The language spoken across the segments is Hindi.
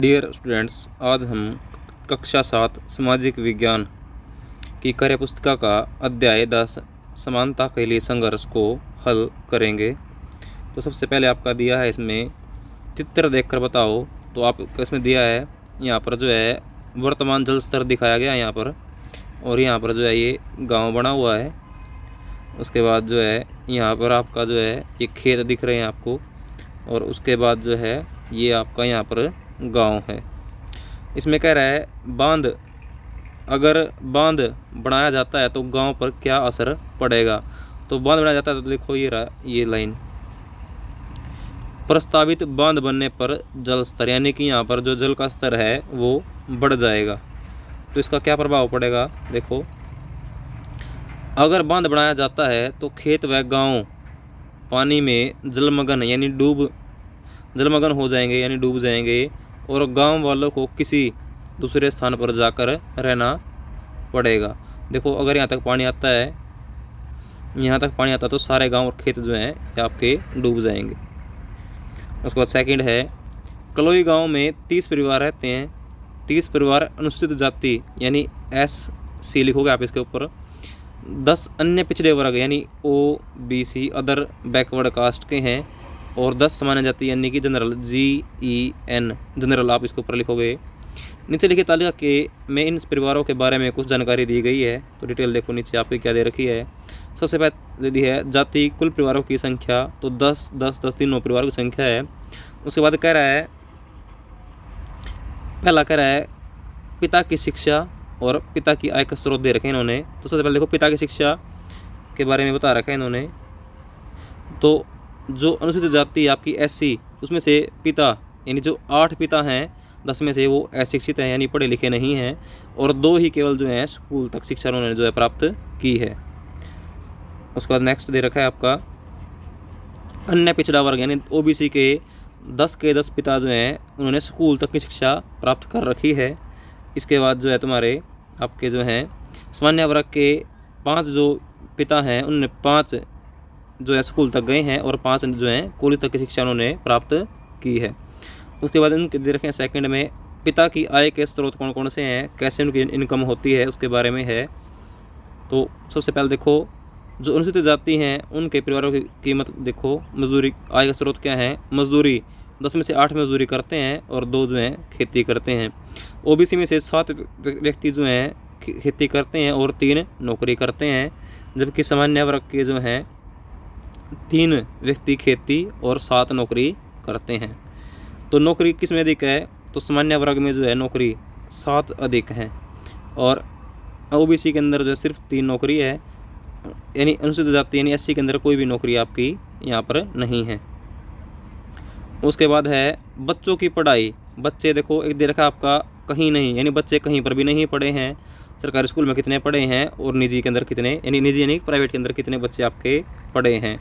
डियर स्टूडेंट्स, आज हम कक्षा 7 सामाजिक विज्ञान की कार्यपुस्तिका का अध्याय 10 समानता के लिए संघर्ष को हल करेंगे। तो सबसे पहले आपका दिया है इसमें चित्र देखकर बताओ। तो आप इसमें दिया है यहाँ पर जो है वर्तमान जल स्तर दिखाया गया है यहाँ पर, और यहाँ पर जो है ये गांव बना हुआ है। उसके बाद जो है यहाँ पर आपका जो है ये खेत दिख रहे हैं आपको, और उसके बाद जो है ये आपका यहाँ पर गांव है। इसमें कह रहा है बांध, अगर बांध बनाया जाता है तो गांव पर क्या असर पड़ेगा। तो बांध बनाया जाता है तो देखो ये रहा ये लाइन, प्रस्तावित बांध बनने पर जल स्तर, यानी कि यहाँ पर जो जल का स्तर है वो बढ़ जाएगा। तो इसका क्या प्रभाव पड़ेगा, देखो अगर बांध बनाया जाता है तो खेत व गांव पानी में जलमग्न यानी जलमग्न हो जाएंगे यानी डूब जाएंगे, और गांव वालों को किसी दूसरे स्थान पर जाकर रहना पड़ेगा। देखो अगर यहाँ तक पानी आता है, यहाँ तक पानी आता है तो सारे गांव और खेत जो हैं ये आपके डूब जाएंगे। उसके बाद सेकंड है, कलोई गांव में 30 परिवार रहते हैं। 30 परिवार अनुसूचित जाति यानी SC लिखोगे आप इसके ऊपर, 10 अन्य पिछड़े वर्ग यानी OBC अदर बैकवर्ड कास्ट के हैं, और 10 सामान्य जाति यानी कि जनरल GEN जनरल आप इसके ऊपर लिखोगे। नीचे लिखी तालिका के में इन परिवारों के बारे में कुछ जानकारी दी गई है। तो डिटेल देखो नीचे आपकी क्या दे रखी है। सबसे पहले दी है जाति कुल परिवारों की संख्या, तो 10 10 10 तीनों परिवारों की संख्या है। उसके बाद कह रहा है, पहला कह रहा है पिता की शिक्षा और पिता की आय का स्रोत दे रखे हैं इन्होंने। तो सबसे पहले देखो पिता की शिक्षा के बारे में बता रखा है इन्होंने। तो जो अनुसूचित जाति आपकी SC, उसमें से पिता यानी जो 8 पिता हैं 10 में से वो अशिक्षित हैं यानी पढ़े लिखे नहीं हैं, और 2 ही केवल जो हैं स्कूल तक शिक्षा उन्होंने जो है प्राप्त की है। उसके बाद नेक्स्ट दे रखा है आपका अन्य पिछड़ा वर्ग यानी OBC के 10 पिता जो हैं उन्होंने स्कूल तक की शिक्षा प्राप्त कर रखी है। इसके बाद जो है तुम्हारे आपके जो हैं सामान्य वर्ग के 5 जो पिता हैं उन्होंने 5 जो है स्कूल तक गए हैं, और 5 जो हैं कॉलेज तक की शिक्षा उन्होंने प्राप्त की है। उसके बाद उनके दे रखे हैं सेकंड में पिता की आय के स्रोत कौन कौन से हैं, कैसे उनकी इनकम होती है, उसके बारे में है। तो सबसे पहले देखो जो अनुसूचित जाति हैं उनके परिवारों की कीमत देखो, मजदूरी आय का स्रोत क्या है, मजदूरी 10 में से 8 मजदूरी करते हैं और 2 जो हैं खेती करते हैं। OBC में से 7 व्यक्ति जो हैं खेती करते हैं और 3 नौकरी करते हैं, जबकि सामान्य वर्ग के जो हैं 3 व्यक्ति खेती और 7 नौकरी करते हैं। तो नौकरी किस में अधिक है, तो सामान्य वर्ग में जो है नौकरी 7 अधिक है, और OBC के अंदर जो है सिर्फ 3 नौकरी है, यानी अनुसूचित जाति यानी SC के अंदर कोई भी नौकरी आपकी यहाँ पर नहीं है। उसके बाद है बच्चों की पढ़ाई। बच्चे देखो एक दे रखा आपका कहीं नहीं, यानी बच्चे कहीं पर भी नहीं पढ़े हैं। सरकारी स्कूल में कितने पढ़े हैं और निजी के अंदर कितने, यानी निजी यानी प्राइवेट के अंदर कितने बच्चे आपके पढ़े हैं।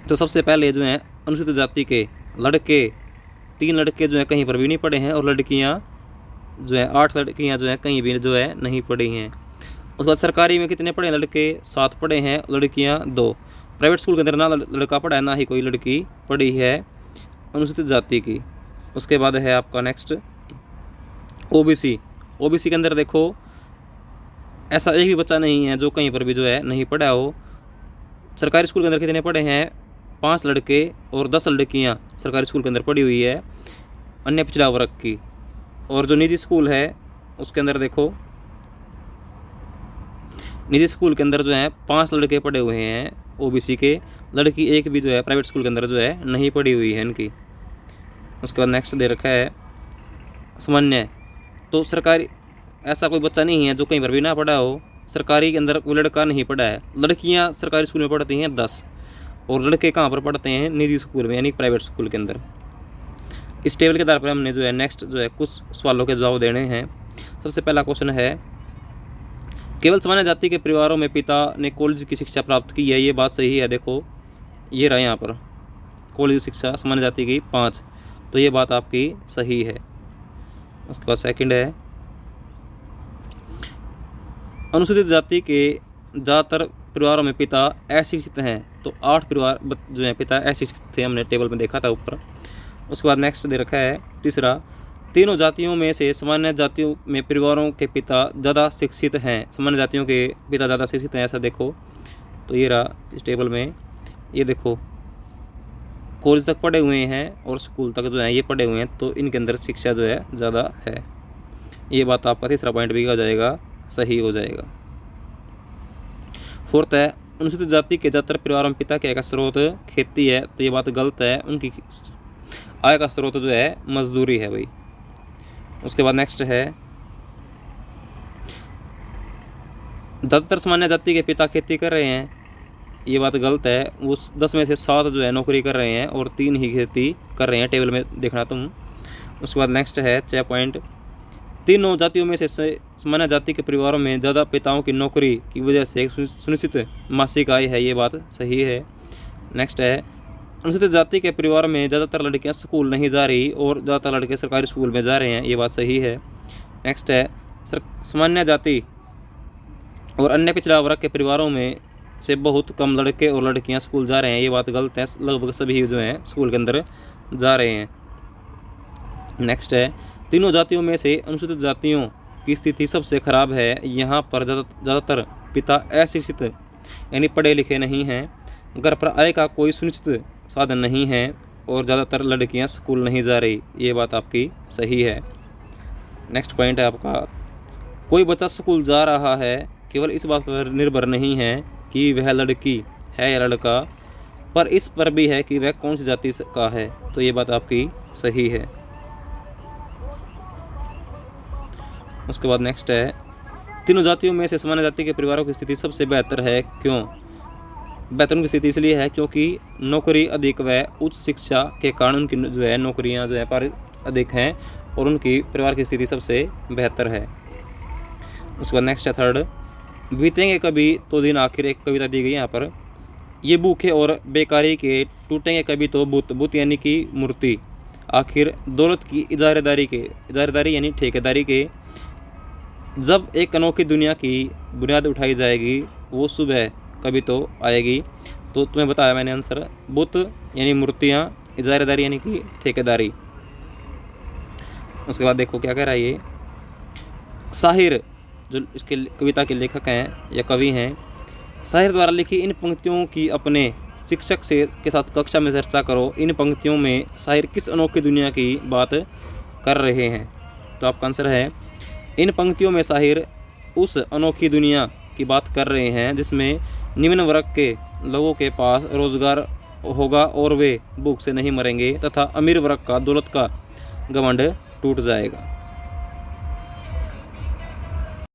तो सबसे पहले जो है अनुसूचित जाति के लड़के 3 लड़के जो है कहीं पर भी नहीं पढ़े हैं, और लड़कियां जो है 8 लड़कियां जो है कहीं भी जो है नहीं पढ़ी हैं। उसके बाद सरकारी में कितने पढ़े हैं, लड़के 7 पढ़े हैं, लड़कियां 2। प्राइवेट स्कूल के अंदर ना लड़का पढ़ा है ना ही कोई लड़की पढ़ी है अनुसूचित जाति की। उसके बाद है आपका नेक्स्ट OBC के अंदर देखो ऐसा एक भी बच्चा नहीं है जो कहीं पर भी जो है नहीं पढ़ा हो। सरकारी स्कूल के अंदर कितने पढ़े हैं, 5 लड़के और 10 लड़कियां सरकारी स्कूल के अंदर पढ़ी हुई है अन्य पिछड़ा वर्ग की। और जो निजी स्कूल है उसके अंदर देखो निजी स्कूल के अंदर जो है 5 लड़के पढ़े हुए हैं OBC के, लड़की एक भी जो है प्राइवेट स्कूल के अंदर जो है नहीं पढ़ी हुई है इनकी। उसके बाद नेक्स्ट दे रखा है सामान्य। तो सरकारी ऐसा कोई बच्चा नहीं है जो कहीं पर भी ना पढ़ा हो। सरकारी के अंदर कोई लड़का नहीं पढ़ा है, लड़कियां सरकारी स्कूल में पढ़ती हैं 10, और लड़के कहाँ पर पढ़ते हैं, निजी स्कूल में यानी प्राइवेट स्कूल के अंदर। इस टेबल के आधार पर हमने जो है नेक्स्ट जो है कुछ सवालों के जवाब देने हैं। सबसे पहला क्वेश्चन है केवल सामान्य जाति के परिवारों में पिता ने कॉलेज की शिक्षा प्राप्त की है, ये बात सही है। देखो ये रहा यहाँ पर कॉलेज शिक्षा सामान्य जाति की 5, तो ये बात आपकी सही है। उसके बाद सेकंड है अनुसूचित जाति के ज़्यादातर परिवारों में पिता अशिक्षित हैं, तो 8 परिवार जो हैं पिता अशिक्षित थे, हमने टेबल में देखा था ऊपर। उसके बाद नेक्स्ट दे रखा है तीसरा, तीनों जातियों में से सामान्य जातियों में परिवारों के पिता ज़्यादा शिक्षित हैं। सामान्य जातियों के पिता ज़्यादा शिक्षित हैं, ऐसा देखो तो ये रहा इस टेबल में, ये देखो कॉलेज तक पढ़े हुए हैं और स्कूल तक जो है ये पढ़े हुए हैं, तो इनके अंदर शिक्षा जो है ज़्यादा है। ये बात आपका तीसरा पॉइंट भी हो जाएगा, सही हो जाएगा। फोर्थ है, अनुसूचित जाति के ज़्यादातर परिवारों में पिता की आय का स्रोत खेती है, तो ये बात गलत है। उनकी आय का स्रोत जो है मजदूरी है भाई। उसके बाद नेक्स्ट है, ज़्यादातर सामान्य जाति के पिता खेती कर रहे हैं, ये बात गलत है। वो 10 में से 7 जो है नौकरी कर रहे हैं और 3 ही खेती कर रहे हैं, टेबल में देखना तुम। उसके बाद नेक्स्ट है 6 पॉइंट, तीनों जातियों में से सामान्य जाति के परिवारों में ज़्यादा पिताओं की नौकरी की वजह से एक सुनिश्चित मासिक आय है, ये बात सही है। नेक्स्ट है, अनुसूचित जाति के परिवारों में ज़्यादातर लड़कियां स्कूल नहीं जा रही और ज़्यादातर लड़के सरकारी स्कूल में जा रहे हैं, ये बात सही है। नेक्स्ट है, सामान्य जाति और अन्य पिछड़ा वर्ग के परिवारों में से बहुत कम लड़के और लड़कियां स्कूल जा रहे हैं, ये बात गलत है। लगभग सभी जो हैं स्कूल के अंदर जा रहे हैं। नेक्स्ट है, तीनों जातियों में से अनुसूचित जातियों की स्थिति सबसे खराब है। यहाँ पर ज़्यादातर पिता अशिक्षित यानी पढ़े लिखे नहीं हैं, घर पर आय का कोई सुनिश्चित साधन नहीं है और ज़्यादातर लड़कियाँ स्कूल नहीं जा रही, ये बात आपकी सही है। नेक्स्ट पॉइंट है आपका, कोई बच्चा स्कूल जा रहा है केवल इस बात पर निर्भर नहीं है कि वह लड़की है या लड़का, पर इस पर भी है कि वह कौन सी जाति का है, तो ये बात आपकी सही है। उसके बाद नेक्स्ट है, तीनों जातियों में से सामान्य जाति के परिवारों की स्थिति सबसे बेहतर है, क्यों? बेहतर उनकी स्थिति इसलिए है क्योंकि नौकरी अधिक व उच्च शिक्षा के कारण उनकी जो है नौकरियां जो है पर अधिक हैं और उनकी परिवार की स्थिति सबसे बेहतर है। उसके बाद नेक्स्ट है थर्ड, बीतेंगे कभी तो दिन, आखिर एक कविता दी गई यहाँ पर, ये भूखे और बेकारी के टूटेंगे कभी तो बुत यानी कि मूर्ति, आखिर दौलत की इजारेदारी यानी ठेकेदारी के, जब एक अनोखी दुनिया की बुनियाद उठाई जाएगी वो सुबह कभी तो आएगी। तो तुम्हें बताया मैंने आंसर, बुत यानी मूर्तियाँ, इजारेदारी यानी कि ठेकेदारी। उसके बाद देखो क्या कह रहा है ये, साहिर जो इसके कविता के लेखक हैं या कवि हैं, साहिर द्वारा लिखी इन पंक्तियों की अपने शिक्षक के साथ कक्षा में चर्चा करो। इन पंक्तियों में साहिर किस अनोखी दुनिया की बात कर रहे हैं? तो आपका आंसर है, इन पंक्तियों में साहिर उस अनोखी दुनिया की बात कर रहे हैं जिसमें निम्न वर्ग के लोगों के पास रोजगार होगा और वे भूख से नहीं मरेंगे तथा अमीर वर्ग का दौलत का घमंड टूट जाएगा।